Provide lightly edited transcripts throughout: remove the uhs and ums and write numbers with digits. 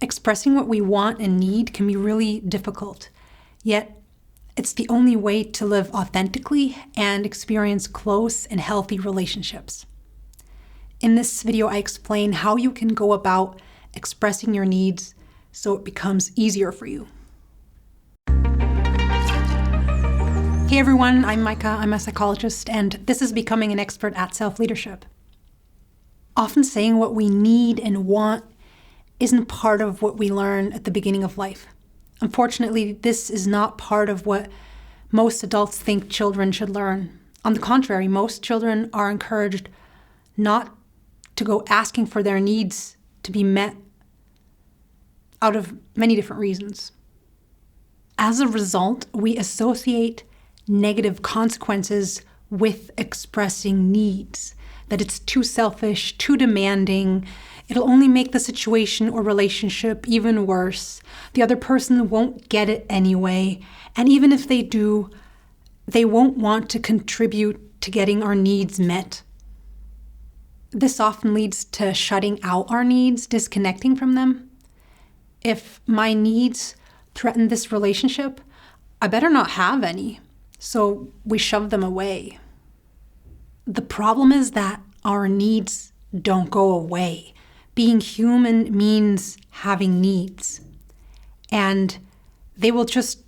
Expressing what we want and need can be really difficult, yet it's the only way to live authentically and experience close and healthy relationships. In this video, I explain how you can go about expressing your needs so it becomes easier for you. Hey everyone, I'm Maika, I'm a psychologist, and this is Becoming an Expert at Self-Leadership. Often saying what we need and want isn't part of what we learn at the beginning of life. Unfortunately, this is not part of what most adults think children should learn. On the contrary, most children are encouraged not to go asking for their needs to be met out of many different reasons. As a result, we associate negative consequences with expressing needs, that it's too selfish, too demanding, it'll only make the situation or relationship even worse, the other person won't get it anyway, and even if they do, they won't want to contribute to getting our needs met. This often leads to shutting out our needs, disconnecting from them. If my needs threaten this relationship, I better not have any. So we shove them away. The problem is that our needs don't go away. Being human means having needs. And they will just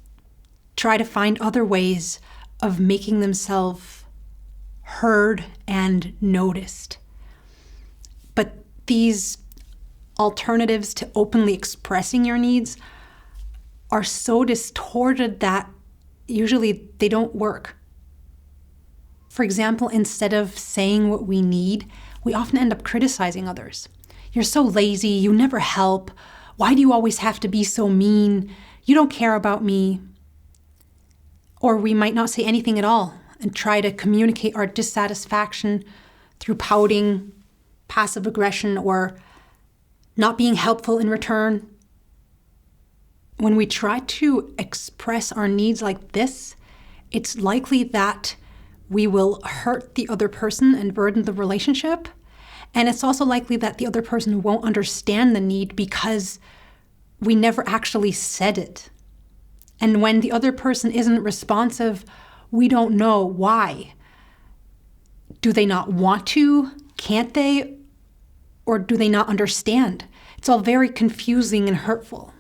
try to find other ways of making themselves heard and noticed. But these alternatives to openly expressing your needs are so distorted that usually they don't work. For example, instead of saying what we need, we often end up criticizing others. You're so lazy, you never help. Why do you always have to be so mean? You don't care about me. Or we might not say anything at all and try to communicate our dissatisfaction through pouting, passive aggression, or not being helpful in return. When we try to express our needs like this, it's likely that we will hurt the other person and burden the relationship. And it's also likely that the other person won't understand the need because we never actually said it. And when the other person isn't responsive, we don't know why. Do they not want to? Can't they? Or do they not understand? It's all very confusing and hurtful.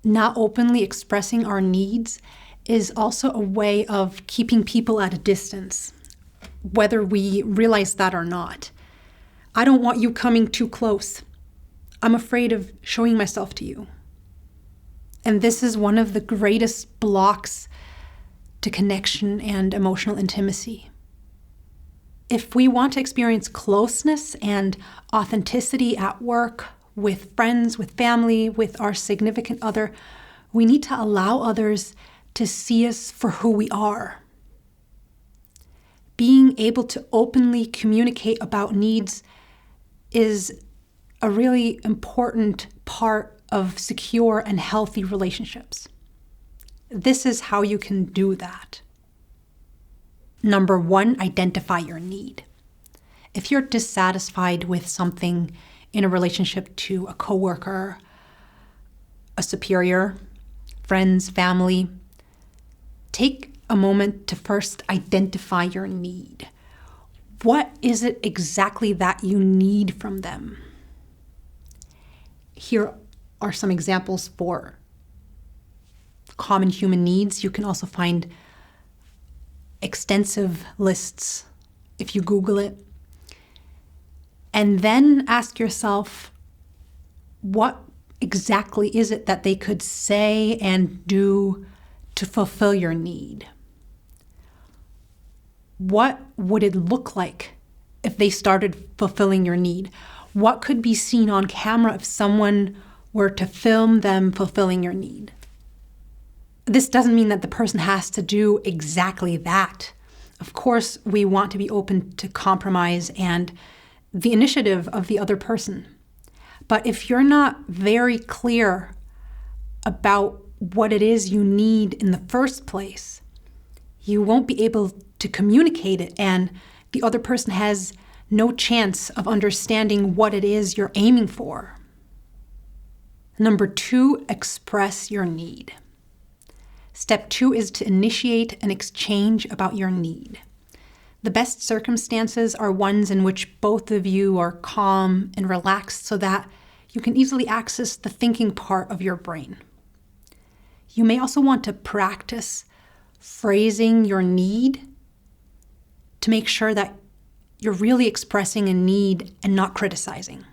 Not openly expressing our needs is also a way of keeping people at a distance, whether we realize that or not. I don't want you coming too close. I'm afraid of showing myself to you. And this is one of the greatest blocks to connection and emotional intimacy. If we want to experience closeness and authenticity at work, with friends, with family, with our significant other, we need to allow others to see us for who we are. Being able to openly communicate about needs is a really important part of secure and healthy relationships. This is how you can do that. Number one, identify your need. If you're dissatisfied with something in a relationship to a coworker, a superior, friends, family, take a moment to first identify your need. What is it exactly that you need from them? Here are some examples for common human needs. You can also find extensive lists if you Google it. And then ask yourself, what exactly is it that they could say and do to fulfill your need? What would it look like if they started fulfilling your need? What could be seen on camera if someone were to film them fulfilling your need? This doesn't mean that the person has to do exactly that. Of course, we want to be open to compromise and the initiative of the other person. But if you're not very clear about what it is you need in the first place, you won't be able to communicate it, and the other person has no chance of understanding what it is you're aiming for. Number 2, express your need. Step 2 is to initiate an exchange about your need. The best circumstances are ones in which both of you are calm and relaxed so that you can easily access the thinking part of your brain. You may also want to practice phrasing your need to make sure that you're really expressing a need and not criticizing.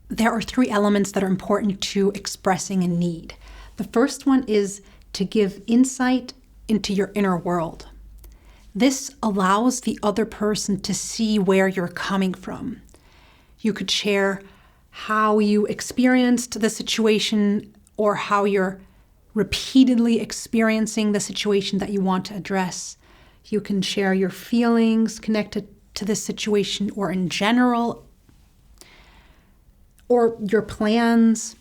There are 3 elements that are important to expressing a need. The first one is to give insight into your inner world. This allows the other person to see where you're coming from. You could share how you experienced the situation or how you're repeatedly experiencing the situation that you want to address. You can share your feelings connected to this situation or in general, or your plans.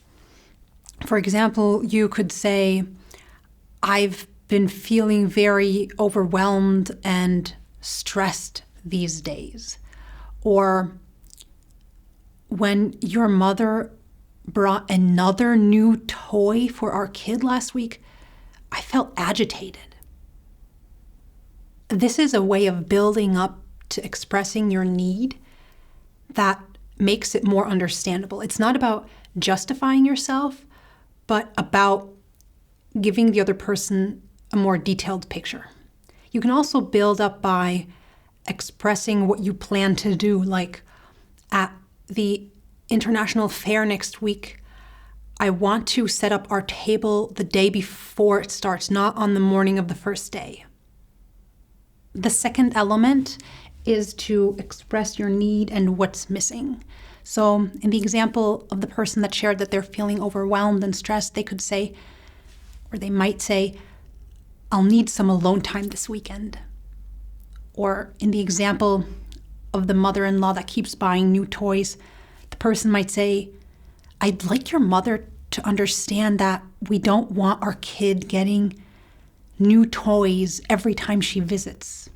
For example, you could say, I've been feeling very overwhelmed and stressed these days. Or when your mother brought another new toy for our kid last week, I felt agitated. This is a way of building up to expressing your need that makes it more understandable. It's not about justifying yourself, but about giving the other person a more detailed picture. You can also build up by expressing what you plan to do, like at the International Fair next week, I want to set up our table the day before it starts, not on the morning of the first day. The second element is to express your need and what's missing. So in the example of the person that shared that they're feeling overwhelmed and stressed, they could say, or they might say, I'll need some alone time this weekend. Or in the example of the mother-in-law that keeps buying new toys, the person might say, I'd like your mother to understand that we don't want our kid getting new toys every time she visits.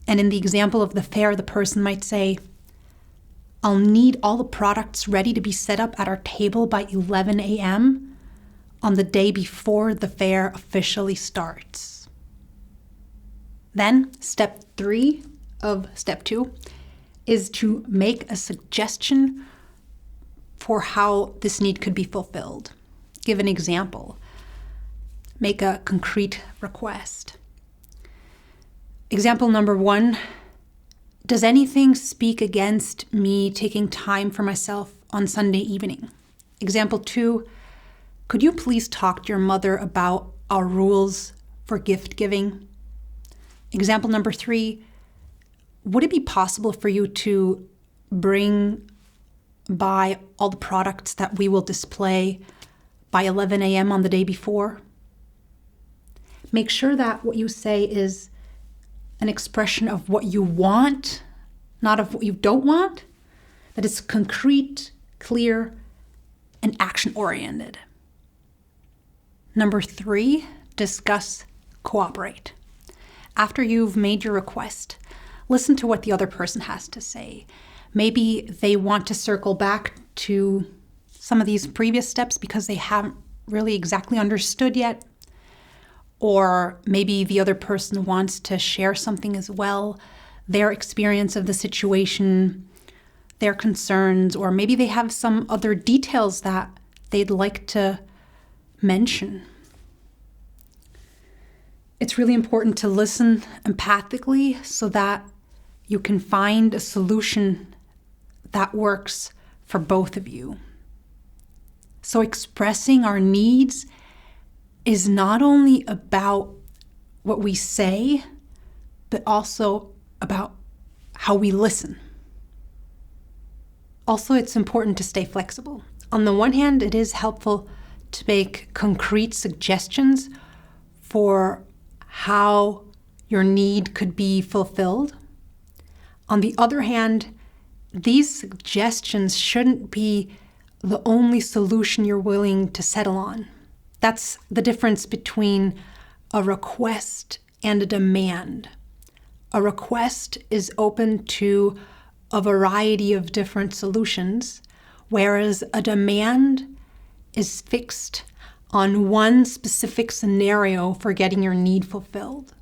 And in the example of the fair, the person might say, I'll need all the products ready to be set up at our table by 11 a.m. on the day before the fair officially starts. Then, step 3 of step 2 is to make a suggestion for how this need could be fulfilled. Give an example. Make a concrete request. Example number 1, does anything speak against me taking time for myself on Sunday evening? Example 2, could you please talk to your mother about our rules for gift giving? Example number 3, would it be possible for you to bring by all the products that we will display by 11 a.m. on the day before? Make sure that what you say is an expression of what you want, not of what you don't want, that it's concrete, clear, and action-oriented. Number 3, discuss, cooperate. After you've made your request, listen to what the other person has to say. Maybe they want to circle back to some of these previous steps because they haven't really exactly understood yet. Or maybe the other person wants to share something as well, their experience of the situation, their concerns, or maybe they have some other details that they'd like to mention. It's really important to listen empathically so that you can find a solution that works for both of you. So expressing our needs is not only about what we say, but also about how we listen. Also, it's important to stay flexible. On the one hand, it is helpful to make concrete suggestions for how your need could be fulfilled. On the other hand, these suggestions shouldn't be the only solution you're willing to settle on. That's the difference between a request and a demand. A request is open to a variety of different solutions, whereas a demand is fixed on one specific scenario for getting your need fulfilled.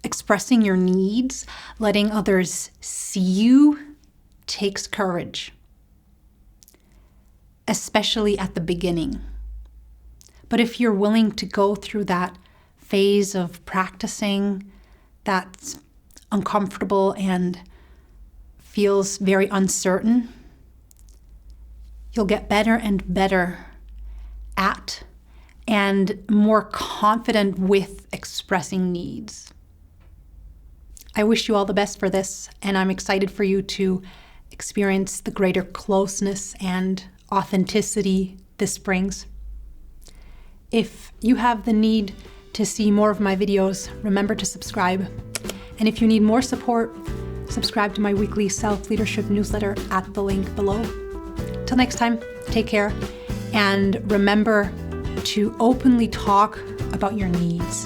Expressing your needs, letting others see you, takes courage, especially at the beginning. But if you're willing to go through that phase of practicing that's uncomfortable and feels very uncertain, you'll get better and better at and more confident with expressing needs. I wish you all the best for this, and I'm excited for you to experience the greater closeness and authenticity this brings. If you have the need to see more of my videos, remember to subscribe. And if you need more support, subscribe to my weekly self-leadership newsletter at the link below. Till next time, take care, and remember to openly talk about your needs.